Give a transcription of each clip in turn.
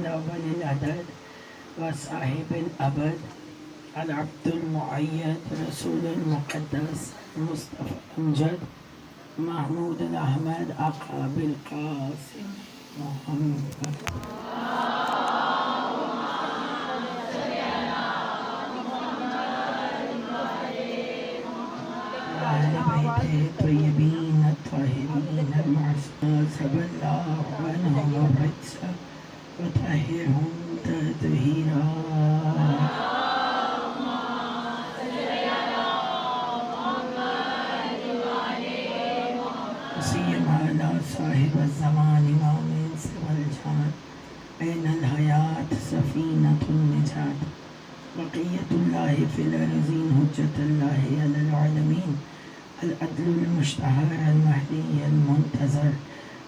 الأول العدد وصاحب الأبد العبد المؤيد رسول المقدس المصطفى الأمجد محمود الأحمد آقا بالقاسم محمد وأهل بيته الطيبين الطاهرين المعصومين سب الله عنهم الرجس وطهرهم تطهيرا وسيما على صاحب الزمان إمام الإنس والجان أين الحياة سفينة النجاة بقية الله في الأرضين حجة الله على العالمين العدل المشتهر المهدي المنتظر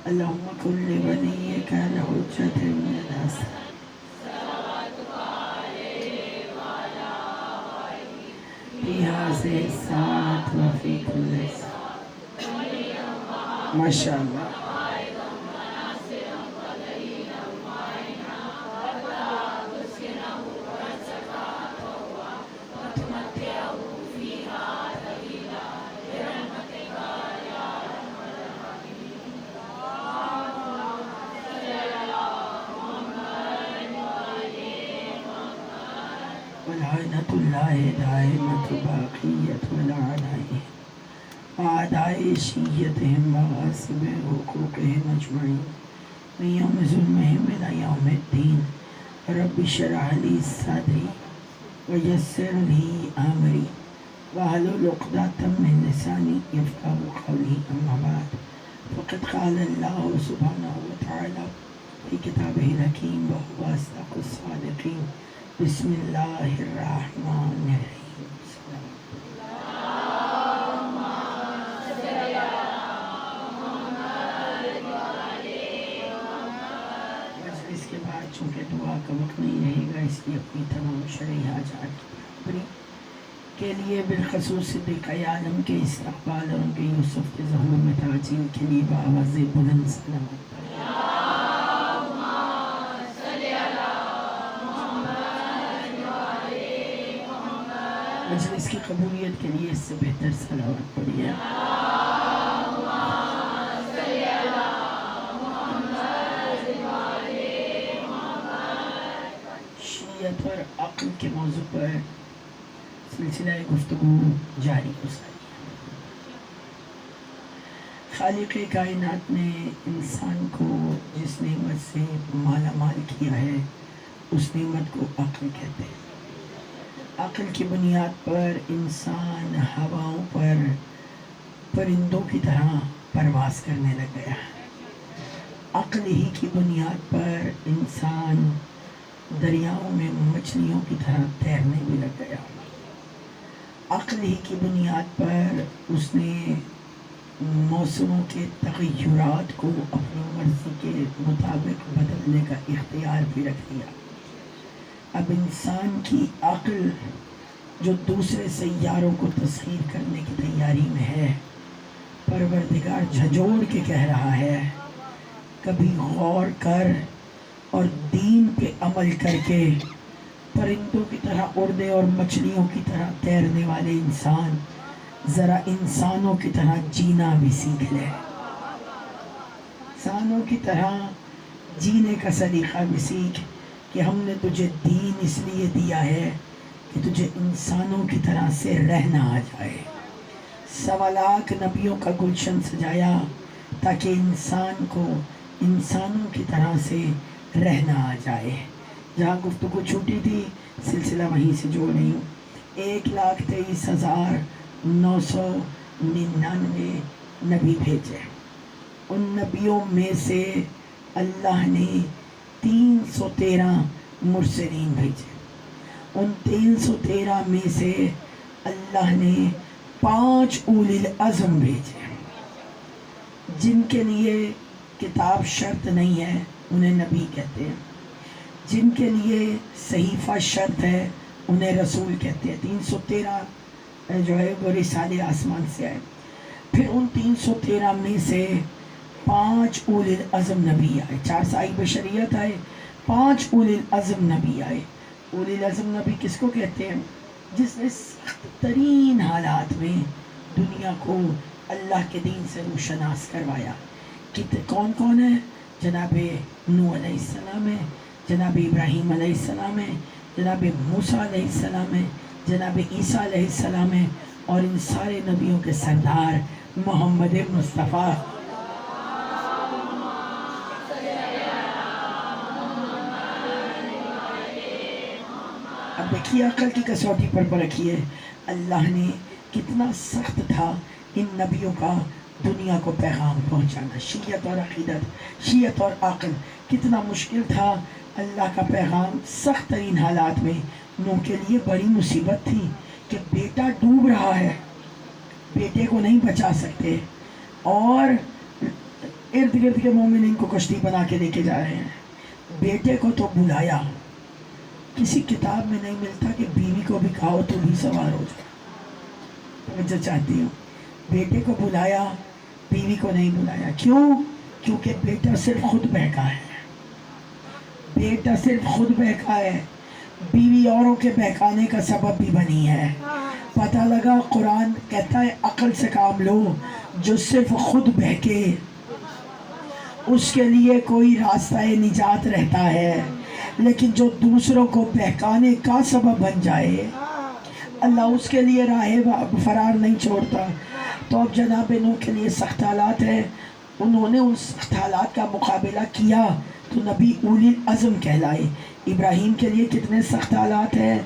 اللهم كن لوليك الحجة من الحسن في هذه الساعة وفي كل ساعة ما شاء الله ولعنة الله دائمة باقية ولعنائهم وأعداء شيتهم وغاصب حقوقهم أجمعين من يوم ظلمهم إلى يوم الدين رب اشرح لي صدري ويسر لي أمري واحلل عقدة من لساني يفقهوا قولي أما بعد فقد قال الله سبحانه وتعالى في كتابه الحكيم وهو أصدق الصادقين بسم الله الرحمن الرحيم مجلس کے بعد چونکہ دعا کا وقت نہیں رہے گا اس لیے اپنی تمام شرعی حاجات کی پوری کے لیے بالخصوص صدیق عالم کے استقبال اور ان کے یوسف کے ظہور میں تعجیل کے لیے بآواز بلند سلامت مجلس کی قبولیت کے لیے اس سے بہتر صلوات پڑھیے شیعت اور عقل کے موضوع پر سلسلہ گفتگو جاری گزاری خالق کائنات نے انسان کو جس نعمت سے مالا مال کیا ہے اس نعمت کو عقل کہتے ہیں عقل کی بنیاد پر انسان ہواؤں پر پرندوں کی طرح پرواز کرنے لگ گیا عقل ہی کی بنیاد پر انسان دریاؤں میں مچھلیوں کی طرح تیرنے بھی لگ گیا عقل ہی کی بنیاد پر اس نے موسموں کے تغیرات کو اپنی مرضی کے مطابق بدلنے کا اختیار بھی رکھ دیا اب انسان کی عقل جو دوسرے سیاروں کو تسخیر کرنے کی تیاری میں ہے پروردگار جھنجھوڑ کے کہہ رہا ہے کبھی غور کر اور دین پہ عمل کر کے پرندوں کی طرح اڑنے اور مچھلیوں کی طرح تیرنے والے انسان ذرا انسانوں کی طرح جینا بھی سیکھ لے انسانوں کی طرح جینے کا سلیقہ بھی سیکھ کہ ہم نے تجھے دین اس لیے دیا ہے کہ تجھے انسانوں کی طرح سے رہنا آ جائے 1.25 لاکھ نبیوں کا گلشن سجایا تاکہ انسان کو انسانوں کی طرح سے رہنا آ جائے جہاں گفتگو چھوٹی تھی سلسلہ وہیں سے جوڑ رہی ہوں 1,23,999 نبی بھیجے ان نبیوں میں سے اللہ نے 313 مرسلین بھیجے ان 313 میں سے اللہ نے 5 اولی العزم بھیجے جن کے لیے کتاب شرط نہیں ہے انہیں نبی کہتے ہیں جن کے لیے صحیفہ شرط ہے انہیں رسول کہتے ہیں 313 جو ہے وہ رسالے آسمان سے آئے پھر ان 313 میں سے 5 اولی العزم نبی آئے 4 صاحب بشریت آئے 5 اولی العزم نبی آئے. اولی العزم نبی کس کو کہتے ہیں؟ جس نے سخت ترین حالات میں دنیا کو اللہ کے دین سے روشناس کروایا. کون کون ہے؟ جناب نوح علیہ السلام ہے، جناب ابراہیم علیہ السلام ہے، جناب موسیٰ علیہ السلام ہے، جناب عیسیٰ علیہ السلام ہے، اور ان سارے نبیوں کے سردار محمد مصطفیٰ. اب دیکھیے عقل کی کسوٹی پر پرکھیے اللہ نے کتنا سخت تھا ان نبیوں کا دنیا کو پیغام پہنچانا. شریعت اور عقیدت، شریعت اور عقل، کتنا مشکل تھا اللہ کا پیغام. سخت ترین حالات میں نوح کے لیے بڑی مصیبت تھی کہ بیٹا ڈوب رہا ہے، بیٹے کو نہیں بچا سکتے، اور ارد گرد کے مومنین کو کشتی بنا کے لے کے جا رہے ہیں. بیٹے کو تو بلایا، کسی کتاب میں نہیں ملتا کہ بیوی کو بھی کھاؤ تو بھی سوار ہو جائے. توجہ چاہتی ہوں. بیٹے کو بلایا، بیوی کو نہیں بلایا. کیوں؟ کیونکہ بیٹا صرف خود بہکا ہے، بیٹا صرف خود بہکا ہے، بیوی اوروں کے بہکانے کا سبب بھی بنی ہے. پتہ لگا قرآن کہتا ہے عقل سے کام لو. جو صرف خود بہکے اس کے لیے کوئی راستہ نجات رہتا ہے، لیکن جو دوسروں کو بہکانے کا سبب بن جائے اللہ اس کے لیے راہ فرار نہیں چھوڑتا. تو اب جناب نوح کے لیے سخت حالات ہیں، انہوں نے ان سخت حالات کا مقابلہ کیا تو نبی اولی العزم کہلائے. ابراہیم کے لیے کتنے سخت حالات ہیں.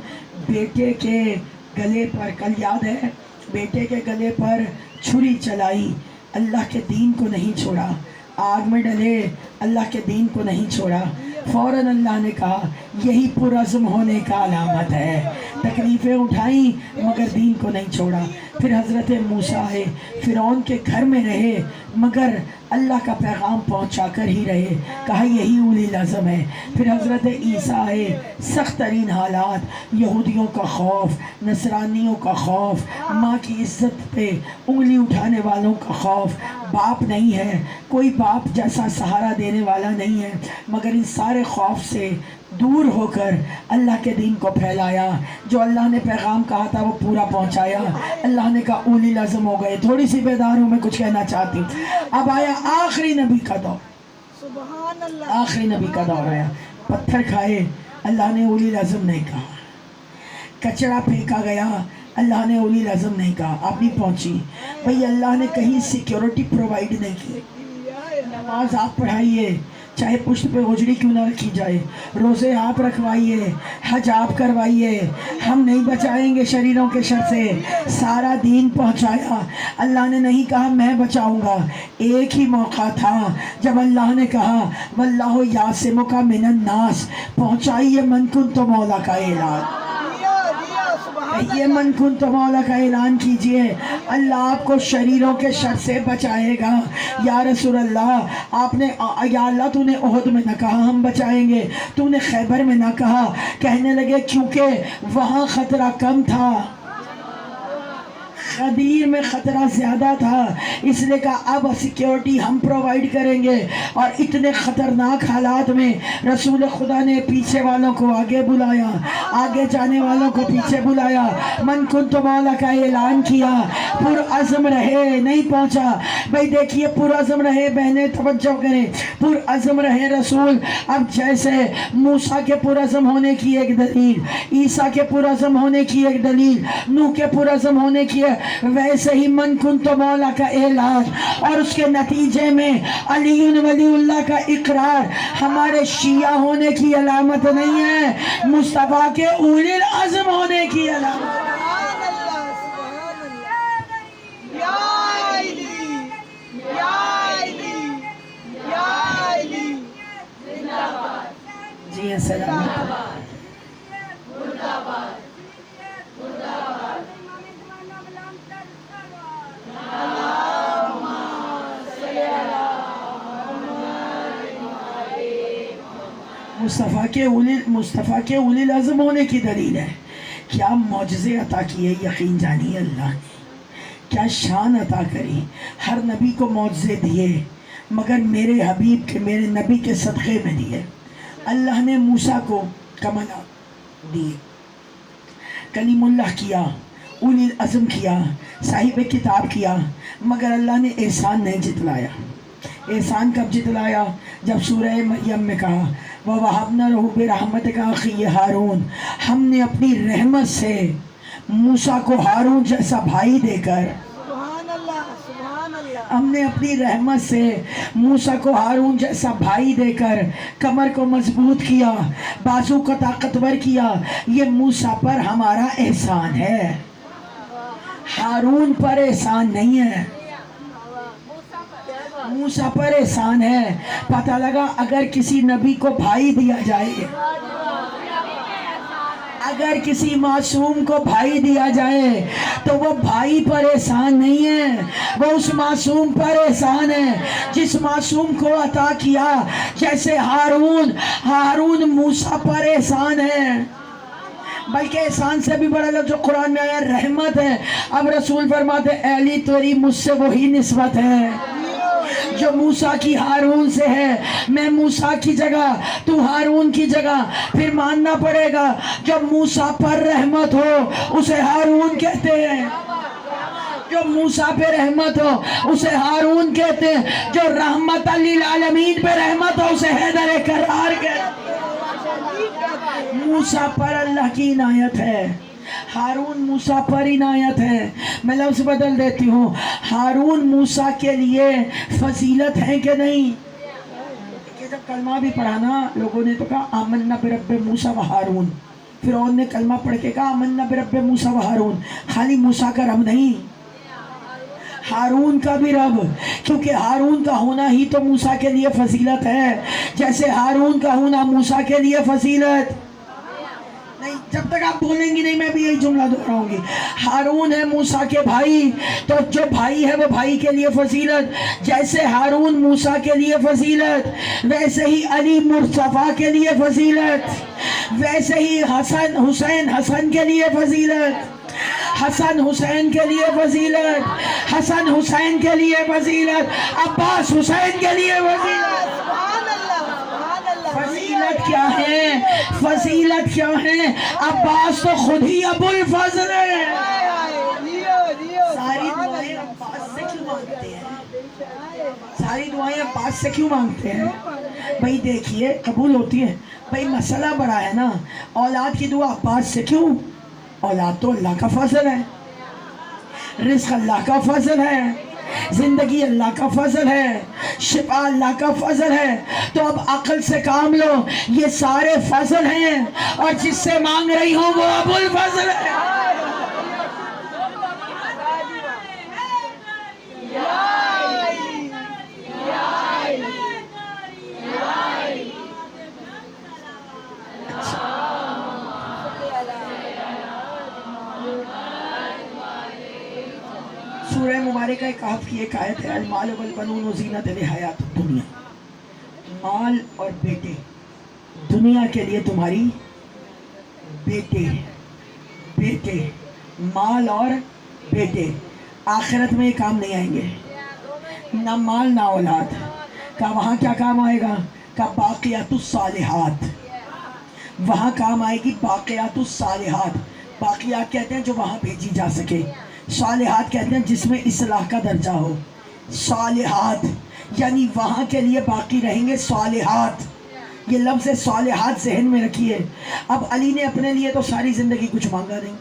بیٹے کے گلے پر، کل یاد ہے، بیٹے کے گلے پر چھری چلائی، اللہ کے دین کو نہیں چھوڑا. آگ میں ڈلے، اللہ کے دین کو نہیں چھوڑا. فوراً اللہ نے کہا یہی پرعزم ہونے کا علامت ہے. تکلیفیں اٹھائیں مگر دین کو نہیں چھوڑا. پھر حضرت موسیٰ ہے، فرعون کے گھر میں رہے مگر اللہ کا پیغام پہنچا کر ہی رہے. کہا یہی اولی العزم ہے. پھر حضرت عیسیٰ ہے، سخت ترین حالات، یہودیوں کا خوف، نصرانیوں کا خوف، ماں کی عزت پہ انگلی اٹھانے والوں کا خوف. باپ نہیں ہے، کوئی باپ جیسا سہارا دینے والا نہیں ہے، مگر ان سارے خوف سے دور ہو کر اللہ کے دین کو پھیلایا. جو اللہ نے پیغام کہا تھا وہ پورا پہنچایا. اللہ نے کہا اولی العزم ہو گئے. تھوڑی سی بیدار ہوں، میں کچھ کہنا چاہتی ہوں. اب آیا آخری نبی کا دور. سبحان اللہ. آخری نبی کا دور آیا. پتھر کھائے، اللہ نے اولی العزم نہیں کہا. کچرا پھینکا گیا، اللہ نے اولی العزم نہیں کہا. آپ نہیں پہنچی. بھئی اللہ نے کہیں سیکیورٹی پرووائڈ نہیں کی. نماز آپ پڑھائیے، چاہے پشت پہ غجری کیوں نہ رکھی جائے، روزے آپ رکھوائیے، حج آپ کروائیے. ہم نہیں بچائیں گے شریروں کے شر سے. سارا دین پہنچایا. اللہ نے نہیں کہا میں بچاؤں گا. ایک ہی موقع تھا جب اللہ نے کہا واللہ یعصمک من الناس. پہنچائیے من کنت مولا کا اعلان. یہ من کنت مولا کا اعلان کیجئے. اللہ آپ کو شریروں کے شر سے بچائے گا. یا رسول اللہ، آپ نے یا اللہ تو نے احد میں نہ کہا ہم بچائیں گے، تو نے خیبر میں نہ کہا. کہنے لگے کیونکہ وہاں خطرہ کم تھا، غدیر میں خطرہ زیادہ تھا، اس لیے کہا اب سیکیورٹی ہم پرووائڈ کریں گے. اور اتنے خطرناک حالات میں رسول خدا نے پیچھے والوں کو آگے بلایا، آگے جانے والوں کو پیچھے بلایا. من کنت مولا کا اعلان کیا. پرعزم رہے، نہیں پہنچا. بھئی دیکھیے پرعزم رہے، بہنیں توجہ کریں، پرعزم رہے رسول. اب جیسے موسیٰ کے پرعزم ہونے کی ایک دلیل، عیسیٰ کے پرعزم ہونے کی ایک دلیل، نوح کے پرعزم ہونے کی، ویسے ہی من کنت مولا کا اعلان اور اس کے نتیجے میں علی ولی اللہ کا اقرار ہمارے شیعہ ہونے کی علامت نہیں ہے، مصطفیٰ کے اولی العزم ہونے کی علامت. جی السلام علیکم. مصطفیٰ کے اولی العزم ہونے کی دلیل ہے. کیا معجزے عطا کیے، یقین جانیے اللہ نے کیا شان عطا کری. ہر نبی کو معجزے دیے مگر میرے حبیب کے، میرے نبی کے صدقے میں دیے. اللہ نے موسیٰ کو کمالات دیے، کلیم اللہ کیا، اولی العزم کیا، صاحب کتاب کیا، مگر اللہ نے احسان نہیں جتلایا۔ احسان کب جتلایا؟ جب سورہ مریم میں کہا وَوَهَبْنَا لَهُ بِرَحْمَتِكَ أَخِيَّ ہارون، ہم نے اپنی رحمت سے موسیٰ کو ہارون جیسا بھائی دے کر، ہم نے اپنی رحمت سے موسیٰ کو ہارون جیسا بھائی دے کر کمر کو مضبوط کیا، بازو کو طاقتور کیا۔ یہ موسیٰ پر ہمارا احسان ہے، ہارون پر احسان نہیں ہے، موسیٰ پر احسان ہے۔ پتہ لگا اگر کسی نبی کو بھائی دیا جائے، اگر کسی معصوم کو بھائی دیا جائے تو وہ بھائی پر احسان نہیں ہے، وہ اس معصوم پر احسان ہے جس معصوم کو عطا کیا۔ جیسے ہارون موسیٰ پر احسان ہے، بلکہ احسان سے بھی بڑا لفظ جو قرآن میں آیا رحمت ہے۔ اب رسول فرماتے اے علی تیری مجھ سے وہی نسبت ہے جو موسیٰ کی ہارون سے ہے، میں موسیٰ کی جگہ تو ہارون کی جگہ۔ پھر ماننا پڑے گا جب موسیٰ پر رحمت ہو اسے ہارون کہتے ہیں، جو موسیٰ پہ رحمت ہو اسے ہارون کہتے ہیں، جو رحمت للعالمین پہ رحمت ہو اسے حیدر کرار کہتے ہیں۔ موسیٰ پر اللہ کی عنایت ہے، ہارون موسیٰ پر عنایت ہے۔ میں لفظ بدل دیتی ہوں، ہارون موسیٰ کے لیے فضیلت ہے کہ نہیں؟ کہ جب کلمہ بھی پڑھا نا لوگوں نے تو کہا آمنا برب موسیٰ و ہارون، فرعون نے کلمہ پڑھ کے کہا آمنا برب موسیٰ و ہارون۔ خالی موسیٰ کا رب نہیں، ہارون کا بھی رب، کیونکہ ہارون کا ہونا ہی تو موسیٰ کے لیے فضیلت ہے، جیسے ہارون کا ہونا موسیٰ کے لیے فضیلت نہیں۔ جب تک آپ بولیں گی نہیں میں بھی یہی جملہ دہراؤں گی۔ ہارون ہے موسیٰ کے بھائی، تو جو بھائی ہے وہ بھائی کے لیے فضیلت، جیسے ہارون موسیٰ کے لیے فضیلت ویسے ہی علی مصطفیٰ کے لیے فضیلت، ویسے ہی حسن حسین کے لیے فضیلت، حسن حسین کے لیے فضیلت، حسن حسین کے لیے فضیلت، عباس حسین کے لیے فضیلت۔ فضیلت کیا ہے؟ فضیلت کیا ہے؟ عباس تو خود ہی ابو الفضل ہے۔ ساری دعائیں عباس سے کیوں مانگتے ہیں؟ ساری دعائیں عباس سے کیوں مانگتے ہیں؟ بھئی دیکھیے قبول ہوتی ہے، بھئی مسئلہ بڑا ہے نا، اولاد کی دعا عباس سے کیوں؟ اولاد تو اللہ کا فضل ہے، رزق اللہ کا فضل ہے، زندگی اللہ کا فضل ہے، شفا اللہ کا فضل ہے۔ تو اب عقل سے کام لو، یہ سارے فضل ہیں اور جس سے مانگ رہی ہوں وہ ابو الفضل ہے۔ سورہ مبارکہ کہف کی ایک آیت ہے المال والبنون زینت الحیات الدنیا، مال اور بیٹے دنیا کے لیے تمہاری بیٹے مال اور بیٹے آخرت میں یہ کام نہیں آئیں گے، نہ مال نہ اولاد کا۔ وہاں کیا کام آئے گا؟ کا باقیات الصالحات، وہاں کام آئے گی باقیات الصالحات۔ باقیات کہتے ہیں جو وہاں بھیجی جا سکے، صالحات کہتے ہیں جس میں اصلاح کا درجہ ہو۔ صالحات یعنی وہاں کے لیے باقی رہیں گے صالحات۔ یہ لفظ صالحات ذہن میں رکھیے۔ اب علی نے اپنے لیے تو ساری زندگی کچھ مانگا نہیں،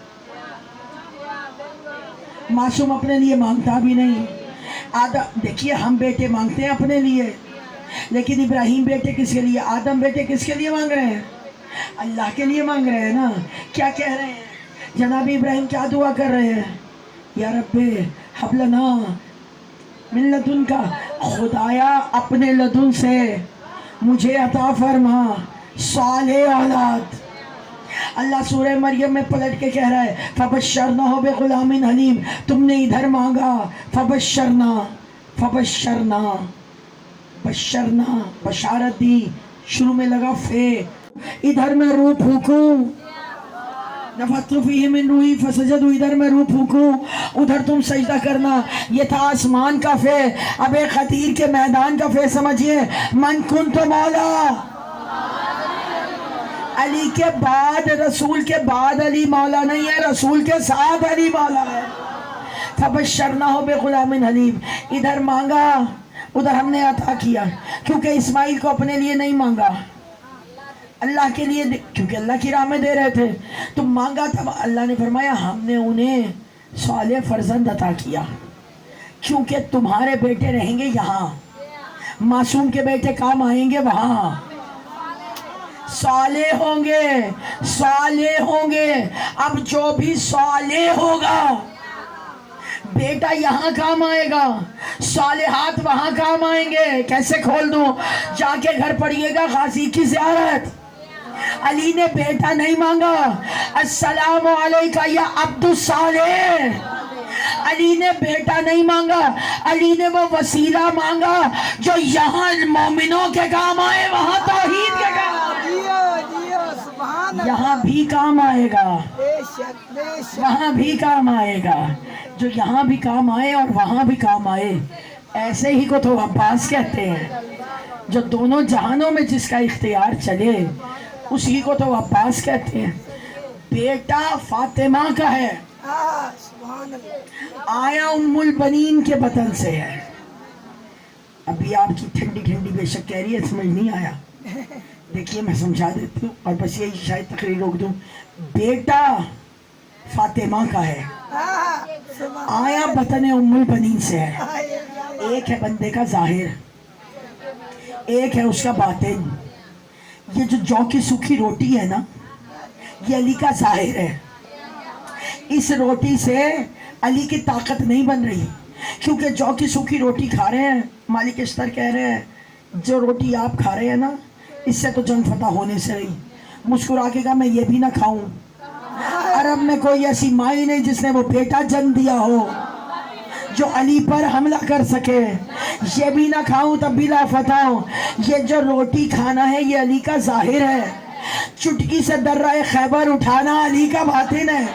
معصوم اپنے لیے مانگتا بھی نہیں۔ دیکھیے ہم بیٹے مانگتے ہیں اپنے لیے، لیکن ابراہیم بیٹے کس کے لیے، آدم بیٹے کس کے لیے مانگ رہے ہیں؟ اللہ کے لیے مانگ رہے ہیں نا۔ کیا کہہ رہے ہیں جناب ابراہیم؟ کیا دعا کر رہے ہیں؟ یا رب حب لنا من لدن کا، خدایا اپنے لدن سے مجھے عطا فرما صالح اولاد۔ اللہ سورہ مریم میں پلٹ کے کہہ رہا ہے فبشرناہ بغلام حلیم، تم نے ادھر مانگا فبشرنا بشرنا بشارت دی، شروع میں لگا فے، ادھر میں روح پھونکوں نفخت فیہ من روحی فسجدوا، ادھر میں روح پھونکوں ادھر تم سجدہ کرنا۔ یہ تھا آسمان کا فے۔ اب ایک خطیر کے میدان کا فے سمجھئے، من کنت مولا علی کے بعد، رسول کے بعد علی مولا نہیں ہے، رسول کے ساتھ علی مولا ہے۔ فبشرناہ بغلام حلیم، ادھر مانگا ادھر ہم نے عطا کیا، کیونکہ اسماعیل کو اپنے لیے نہیں مانگا، اللہ کے لیے، کیونکہ اللہ کی راہ میں دے رہے تھے تو مانگا تھا۔ اللہ نے فرمایا ہم نے انہیں صالح فرزند عطا کیا، کیونکہ تمہارے بیٹے رہیں گے یہاں، معصوم کے بیٹے کام آئیں گے وہاں، صالح ہوں گے، صالح ہوں گے۔ اب جو بھی صالح ہوگا بیٹا یہاں کام آئے گا، صالحات وہاں کام آئیں گے۔ کیسے کھول دوں؟ جا کے گھر پڑھیے گا غازی کی زیارت۔ علی نے بیٹا نہیں مانگا، السلام علیکہ یا عبد الصالح۔ علی نے بیٹا نہیں مانگا، علی نے وہ وسیلہ مانگا جو یہاں مومنوں کے کام آئے، وہاں توحید کے کام آئے، یہاں بھی کام آئے گا، وہاں بھی کام آئے گا، جو یہاں بھی کام آئے اور وہاں بھی کام آئے۔ ایسے ہی کو تو عباس کہتے ہیں، جو دونوں جہانوں میں جس کا اختیار چلے اسی کو تو عباس کہتے ہیں۔ بیٹا فاطمہ کا ہے، آیا ام البنین کے بطن سے ہے۔ ابھی آپ کی ٹھنڈی ٹھنڈی بے شک کہہ رہی ہے سمجھ نہیں آیا، دیکھیے میں سمجھا دیتی ہوں، اور بس یہی شاید تقریر روک دوں۔ بیٹا فاطمہ کا ہے، آیا بطن ام البنین سے ہے۔ ایک ہے بندے کا ظاہر، ایک ہے اس کا باطن۔ یہ جو جو کی سوکھی روٹی ہے نا، یہ علی کا ظاہر ہے۔ اس روٹی سے علی کی طاقت نہیں بن رہی، کیونکہ جو کی سوکھی روٹی کھا رہے ہیں۔ مالک اشتر کہہ رہے ہیں جو روٹی آپ کھا رہے ہیں نا، اس سے تو جنگ فتح ہونے سے رہی۔ مسکرا کے کہا میں یہ بھی نہ کھاؤں، عرب میں کوئی ایسی مائی نہیں جس نے وہ بیٹا جنم دیا ہو جو علی پر حملہ کر سکے، یہ بھی نہ کھاؤں تب بھی لا فتح ہوں۔ یہ جو روٹی کھانا ہے یہ علی کا ظاہر ہے، چٹکی سے درہ خیبر اٹھانا علی کا باطن ہے۔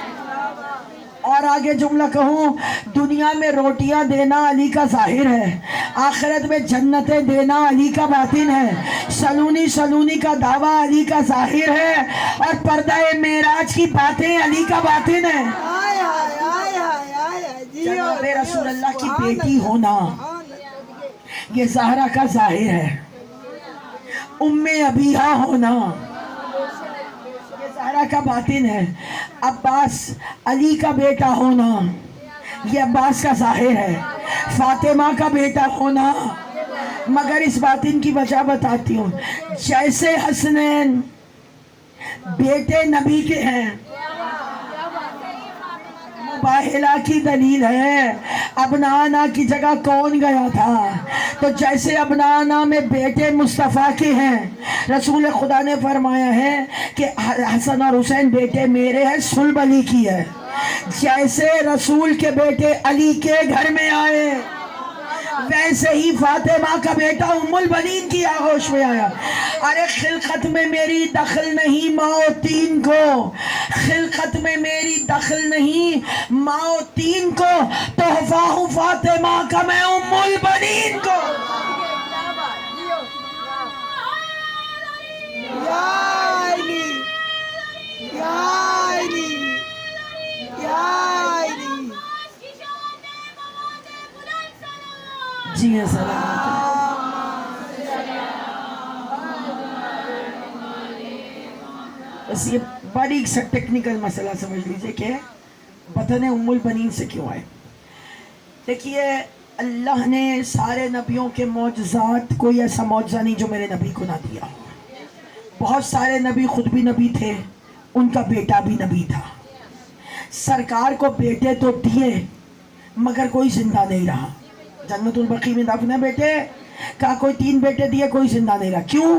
اور آگے جملہ کہوں، دنیا میں روٹیاں دینا علی کا ظاہر ہے، آخرت میں جنتیں دینا علی کا باطن ہے۔ سلونی سلونی کا دعویٰ علی کا ظاہر ہے، اور پردہ معراج کی باتیں علی کا باطن ہے۔ جناب رسول اللہ کی بیٹی ہونا یہ زہرا کا ظاہر ہے، ام ابیہا ہونا یہ زہرا کا باطن ہے، عباس علی کا بیٹا ہونا یہ عباس کا ظاہر ہے، فاطمہ کا بیٹا ہونا۔ مگر اس باطن کی وجہ بتاتی ہوں، جیسے حسنین بیٹے نبی کے ہیں، مباہلہ کی دلیل ہے، ابنانا کی جگہ کون گیا تھا؟ تو جیسے ابنانا میں بیٹے مصطفیٰ کے ہیں، رسول خدا نے فرمایا ہے کہ حسن اور حسین بیٹے میرے ہیں، صلب علی کی ہے۔ جیسے رسول کے بیٹے علی کے گھر میں آئے، ویسے ہی فاطمہ کا بیٹا ام البنین کی آغوش میں آیا۔ ارے خلقت میں میری دخل نہیں ماں و تین کو، خلقت میں میری دخل نہیں ماں و تین کو، تحفہ ہوں فاطمہ کا میں ام البنین کو۔ یا علی یا علی یا علی۔ جی سلام۔ بس یہ باریک سا ٹیکنیکل مسئلہ سمجھ لیجئے کہ بطن ام البنین سے کیوں آئے۔ دیکھیے اللہ نے سارے نبیوں کے معجزات، کوئی ایسا معجزہ نہیں جو میرے نبی کو نہ دیا۔ بہت سارے نبی خود بھی نبی تھے، ان کا بیٹا بھی نبی تھا۔ سرکار کو بیٹے تو دیے مگر کوئی زندہ نہیں رہا۔ جنت البقیع میں دفن ہے بیٹے، کہا کوئی 3 بیٹے دیے، کوئی زندہ نہیں رہا۔ کیوں؟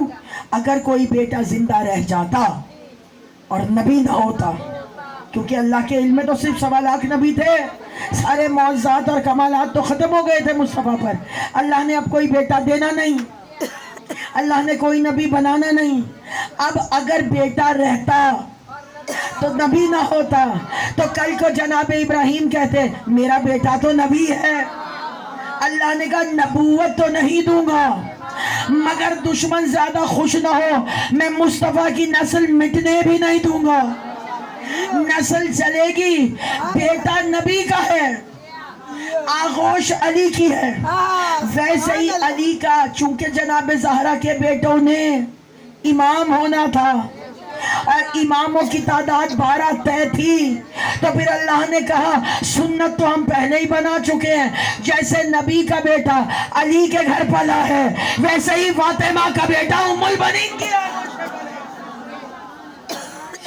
اگر کوئی بیٹا زندہ رہ جاتا اور نبی نہ ہوتا، کیونکہ اللہ کے علم میں تو صرف 1.25 لاکھ نبی تھے، سارے معجزات اور کمالات تو ختم ہو گئے تھے مصطفیٰ پر۔ اللہ نے اب کوئی بیٹا دینا نہیں، اللہ نے کوئی نبی بنانا نہیں۔ اب اگر بیٹا رہتا تو نبی نہ ہوتا، تو کل کو جناب ابراہیم کہتے میرا بیٹا تو نبی ہے۔ اللہ نے کہا نبوت تو نہیں دوں گا، مگر دشمن زیادہ خوش نہ ہو، میں مصطفیٰ کی نسل مٹنے بھی نہیں دوں گا، نسل چلے گی۔ بیٹا نبی کا ہے، آغوش علی کی ہے، ویسے ہی علی کا، چونکہ جناب زہرا کے بیٹوں نے امام ہونا تھا اور اماموں کی تعداد 12 طے تھی، تو پھر اللہ نے کہا سنت تو ہم پہلے ہی بنا چکے ہیں، جیسے نبی کا بیٹا علی کے گھر پلا ہے ویسے ہی فاطمہ کا بیٹا ام البنین کی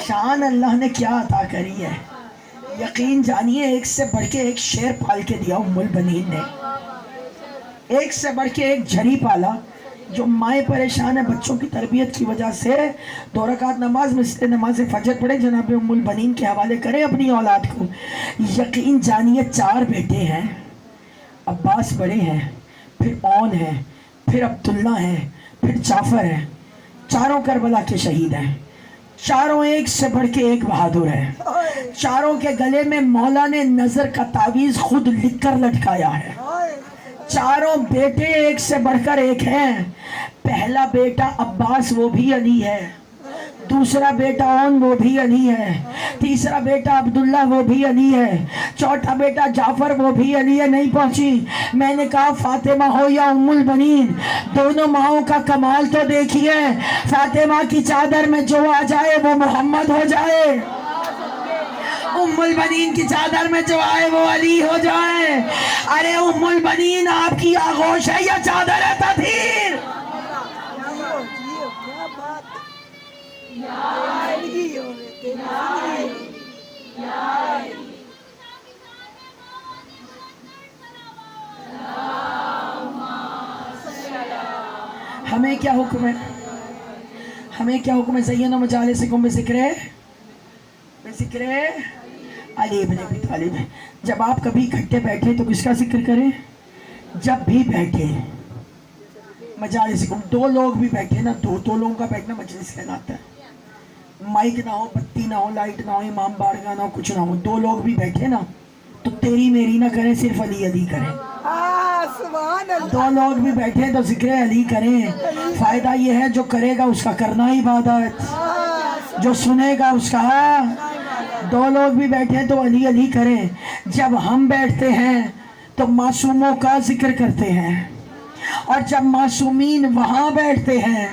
شان اللہ نے کیا عطا کری ہے۔ یقین جانیے ایک سے بڑھ کے ایک شیر پال کے دیا ام البنین نے، ایک سے بڑھ کے ایک جھری پالا۔ جو مائیں پریشان ہیں بچوں کی تربیت کی وجہ سے، 2 رکعت نماز میں سے نماز فجر پڑھے، جناب ام البنین کے حوالے کریں اپنی اولاد کو۔ یقین جانیے 4 بیٹے ہیں، عباس بڑے ہیں، پھر اون ہیں، پھر عبداللہ ہیں، پھر جعفر ہیں، چاروں کربلا کے شہید ہیں، چاروں ایک سے بڑھ کے ایک بہادر ہیں، چاروں کے گلے میں مولا نے نظر کا تعویذ خود لکھ کر لٹکایا ہے، چاروں بیٹے ایک سے بڑھ کر ایک ہیں۔ پہلا بیٹا عباس وہ بھی علی ہے، دوسرا بیٹا اون وہ بھی علی ہے، تیسرا بیٹا عبداللہ وہ بھی علی ہے، چوتھا بیٹا جعفر وہ بھی علی ہے۔ نہیں پہنچی، میں نے کہا فاطمہ ہو یا ام البنین، دونوں ماؤں کا کمال تو دیکھیے، فاطمہ کی چادر میں جو آ جائے وہ محمد ہو جائے، ام البنین کی چادر میں جو آئے وہ علی ہو جائے۔ ارے ام البنین آپ کی آغوش ہے یا چادر ہے تطہیر؟ ہمیں کیا حکم ہے؟ ہمیں کیا حکم ہے؟ زینوا مجالسکم بذکر علی ابن ابی طالب۔ جب آپ کبھی اکٹھے بیٹھے تو کس کا ذکر کریں؟ جب بھی بیٹھے مجالسکم، 2 لوگ بھی بیٹھے نا، 2 لوگوں کا بیٹھنا مجلس کہلاتا ہے۔ مائک نہ ہو، بتی نہ ہو، لائٹ نہ ہو، امام بارگاہ نہ ہو، کچھ نہ ہو، 2 لوگ بھی بیٹھے نا تو تیری میری نہ کریں، صرف علی علی کریں۔ 2 لوگ بھی بیٹھے تو ذکر علی کریں۔ فائدہ یہ ہے جو کرے گا اس کا کرنا عبادت، جو سنے گا اس کا۔ 2 لوگ بھی بیٹھے تو علی علی کریں۔ جب ہم بیٹھتے ہیں تو معصوموں کا ذکر کرتے ہیں، اور جب معصومین وہاں بیٹھتے ہیں،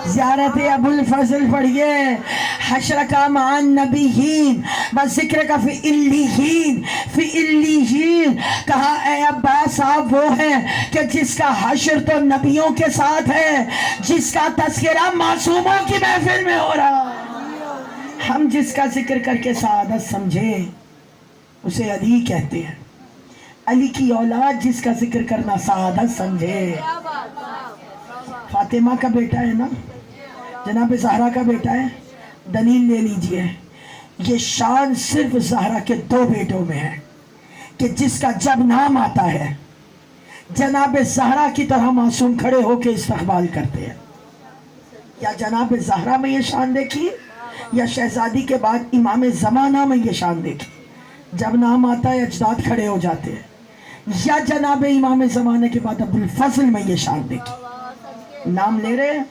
زیارت ابو الفضل پڑھیے، حشرک مع النبیین وذکرک فی علیین، فی علیین کہا اے عباس آپ وہ ہیں کہ جس کا حشر تو نبیوں کے ساتھ ہے، جس کا تذکرہ معصوموں کی محفل میں ہو رہا۔ ہم جس کا ذکر کر کے سعادت سمجھیں اسے علی کہتے ہیں۔ علی کی اولاد جس کا ذکر کرنا سعادت سمجھے۔ فاطمہ کا بیٹا ہے نا، جناب زہرا کا بیٹا ہے، دلیل لے لیجئے۔ یہ شان صرف زہرا کے 2 بیٹوں میں ہے کہ جس کا جب نام آتا ہے جناب زہرا کی طرح معصوم کھڑے ہو کے استقبال کرتے ہیں۔ یا جناب زہرا میں یہ شان دیکھی، یا شہزادی کے بعد امام زمانہ میں یہ شان دیکھی، جب نام آتا ہے اجداد کھڑے ہو جاتے ہیں، یا جناب امام زمانے کے بعد ابو الفضل میں یہ شان دیکھی، نام لے رہے ہیں،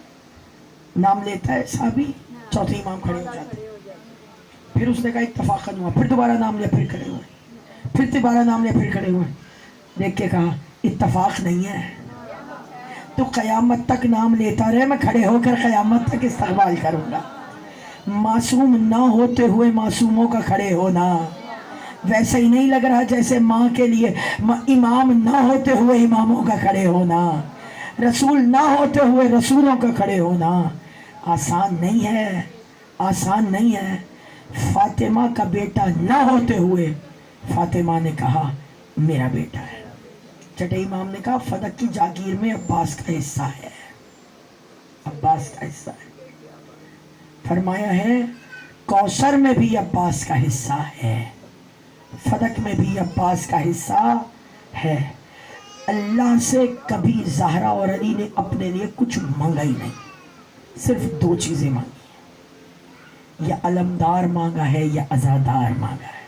نام لیتا ہے صحابی، چوتھے امام کھڑے ہو جاتے ہیں۔ پھر اس نے کہا اتفاقاً ہوا، پھر دوبارہ نام لیا، پھر کھڑے ہوئے، پھر دوبارہ نام لیا، پھر کھڑے ہوئے۔ دیکھ کے کہا اتفاق نہیں ہے، تو قیامت تک نام لیتا رہے، میں کھڑے ہو کر قیامت تک استقبال کروں گا۔ معصوم نہ ہوتے ہوئے معصوموں کا کھڑے ہونا ویسے ہی نہیں لگ رہا جیسے ماں کے لیے امام نہ ہوتے ہوئے اماموں کا کھڑے ہونا، رسول نہ ہوتے ہوئے رسولوں کا کھڑے ہونا آسان نہیں ہے، آسان نہیں ہے۔ فاطمہ کا بیٹا نہ ہوتے ہوئے فاطمہ نے کہا میرا بیٹا ہے۔ چھٹے امام نے کہا فدق کی جاگیر میں عباس کا حصہ ہے، عباس کا حصہ ہے۔ فرمایا ہے کوثر میں بھی عباس کا حصہ ہے، فدق میں بھی عباس کا حصہ ہے۔ اللہ سے کبھی زہرا اور علی نے اپنے لیے کچھ مانگا ہی نہیں، صرف 2 چیزیں مانگی، یا علمدار مانگا ہے یا عزادار مانگا ہے،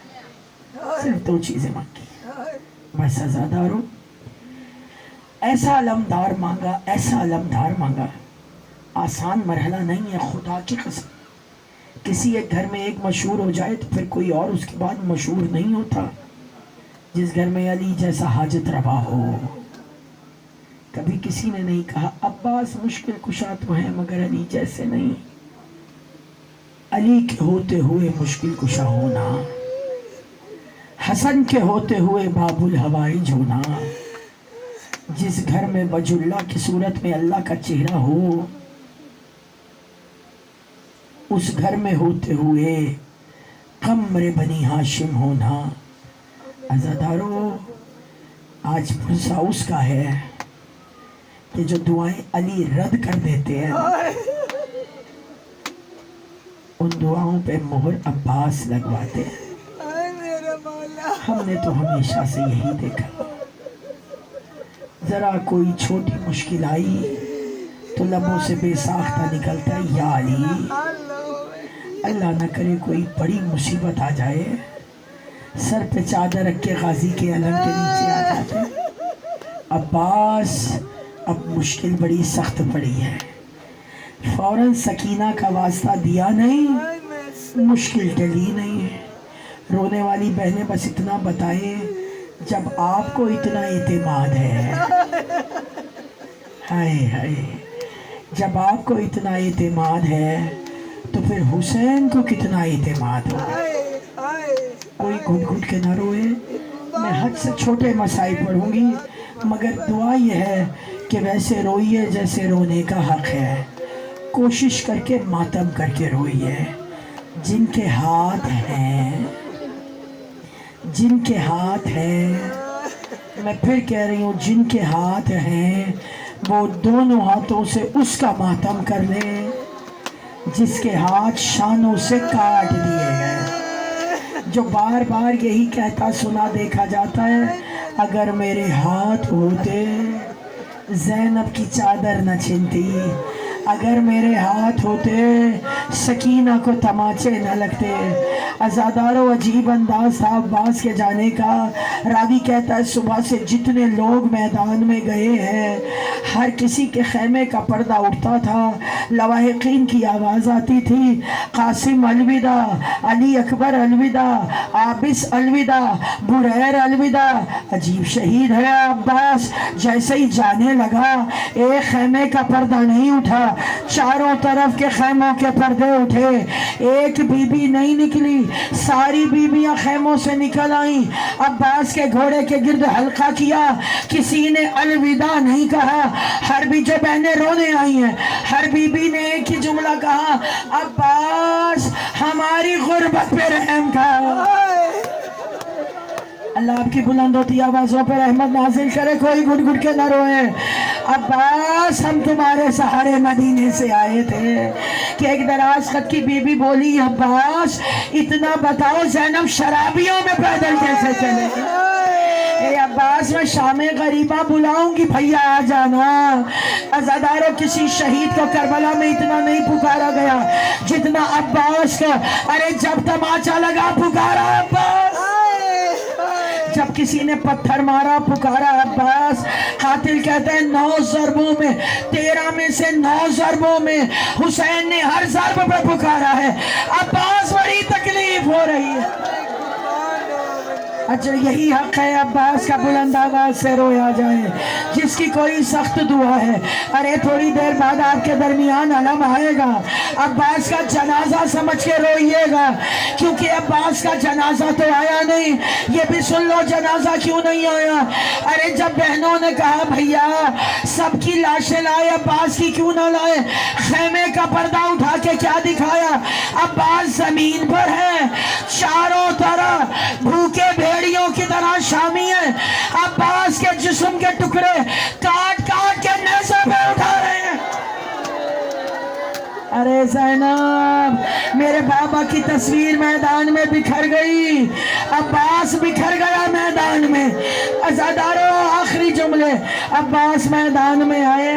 صرف 2 چیزیں مانگی، بس عزادار ہوں۔ ایسا علمدار مانگا، ایسا علمدار مانگا. آسان مرحلہ نہیں ہے خدا کی قسم. کسی ایک گھر میں ایک مشہور ہو جائے تو پھر کوئی اور اس کے بعد مشہور نہیں ہوتا. جس گھر میں علی جیسا حاجت روا ہو. کبھی کسی نے نہیں کہا عباس مشکل کشا تو ہیں مگر علی جیسے نہیں. علی کے ہوتے ہوئے مشکل کشا ہونا، حسن کے ہوتے ہوئے باب الحوائج ہونا. جس گھر میں وجہ اللہ کی صورت میں اللہ کا چہرہ ہو، اس گھر میں ہوتے ہوئے قمر بنی ہاشم ہونا. عزادارو، آج پرسہ اس کا ہے کہ جو دعائیں علی رد کر دیتے ہیں ان دعاؤں پہ مہر عباس لگواتے ہیں. ہم نے تو ہمیشہ سے یہی دیکھا، ذرا کوئی چھوٹی مشکل آئی تو لبوں سے بے ساختہ نکلتا ہے یا علی. اللہ نہ کرے کوئی بڑی مصیبت آ جائے، سر پہ چادر رکھ کے غازی کے علم کے نیچے آ جاتے عباس اب مشکل بڑی سخت پڑی ہے. فوراً سکینہ کا واسطہ دیا نہیں، مشکل ٹلی نہیں ہے. رونے والی بہنیں بس اتنا بتائیں جب آپ کو اتنا اعتماد ہے، ہائے ہائے، جب آپ کو اتنا اعتماد ہے تو پھر حسین کو کتنا اعتماد ہو. کوئی گھٹ گھٹ کے نہ روئے. میں حد سے چھوٹے مسائل پڑھوں گی مگر دعا یہ ہے کہ ویسے روئیے جیسے رونے کا حق ہے. کوشش کر کے ماتم کر کے روئیے. جن کے ہاتھ ہیں، جن کے ہاتھ ہیں، میں پھر کہہ رہی ہوں جن کے ہاتھ ہیں وہ دونوں ہاتھوں سے اس کا ماتم کر لیں جس کے ہاتھ شانوں سے کاٹ دیے ہیں. جو بار بار یہی کہتا سنا دیکھا جاتا ہے اگر میرے ہاتھ ہوتے زینب کی چادر نہ چھنتی، اگر میرے ہاتھ ہوتے سکینہ کو تماچے نہ لگتے. عزادارو، عجیب انداز تھا عباس کے جانے کا. راوی کہتا ہے صبح سے جتنے لوگ میدان میں گئے ہیں ہر کسی کے خیمے کا پردہ اٹھتا تھا، لواحقین کی آواز آتی تھی قاسم الوداع، علی اکبر الوداع، عابس الوداع، بریر الوداع. عجیب شہید ہے عباس. جیسے ہی جانے لگا ایک خیمے کا پردہ نہیں اٹھا، چاروں طرف کے خیموں کے پردے اٹھے. ایک بی بی نہیں نکلی، ساری بیویاں خیموں سے نکل آئیں. عباس کے گھوڑے کے گرد حلقہ کیا، کسی نے الوداع نہیں کہا. ہر بھی جو بہنیں رونے آئی ہیں ہر بی بی نے ایک ہی جملہ کہا عباس ہماری غربت پہ رحم کر. اللہ آپ کی بلند ہوتی آوازوں پر رحمت نازل کرے. کوئی گھٹ گھٹ کے نہ روئے. عباس ہم تمہارے سہارے مدینے سے آئے تھے. کہ ایک دراز خط کی بی بی بولی عباس اتنا بتاؤ زینب شرابیوں میں پیدل کیسے چلے؟ اے عباس میں شام غریبہ بلاؤں گی بھیا آ جانا. عزادارو، کسی شہید کو کربلا میں اتنا نہیں پکارا گیا جتنا عباس کو. ارے جب تماچا لگا پکارا عباس، جب کسی نے پتھر مارا پکارا عباس. قاتل کہتے ہیں 9 ضربوں میں 13 میں سے 9 ضربوں میں حسین نے ہر ضرب پہ پکارا ہے. عباس بڑی تکلیف ہو رہی ہے. اچھا یہی حق ہے عباس کا بلند آواز سے رویا جائے جس کی کوئی سخت دعا ہے. ارے تھوڑی دیر بعد آپ کے درمیان علم آئے گا، عباس کا جنازہ سمجھ کے روئیے گا کیونکہ عباس کا جنازہ تو آیا نہیں. یہ بھی سن لو جنازہ کیوں نہیں آیا. ارے جب بہنوں نے کہا بھیا سب کی لاشیں لائے عباس کی کیوں نہ لائے، خیمے کا پردہ اٹھا کے کیا دکھایا؟ عباس زمین پر ہے، چاروں طرف بھوکے بھیڑیوں کی طرح شامی ہیں. عباس کے جسم کے ٹکڑے کاٹ کاٹ کے نیزے پہ اٹھا رہے ہیں. ارے زینب، میرے بابا کی تصویر میدان میں بکھر گئی، عباس بکھر گیا میدان میں. عزادارو آخری جملے. عباس میدان میں آئے،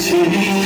Chili,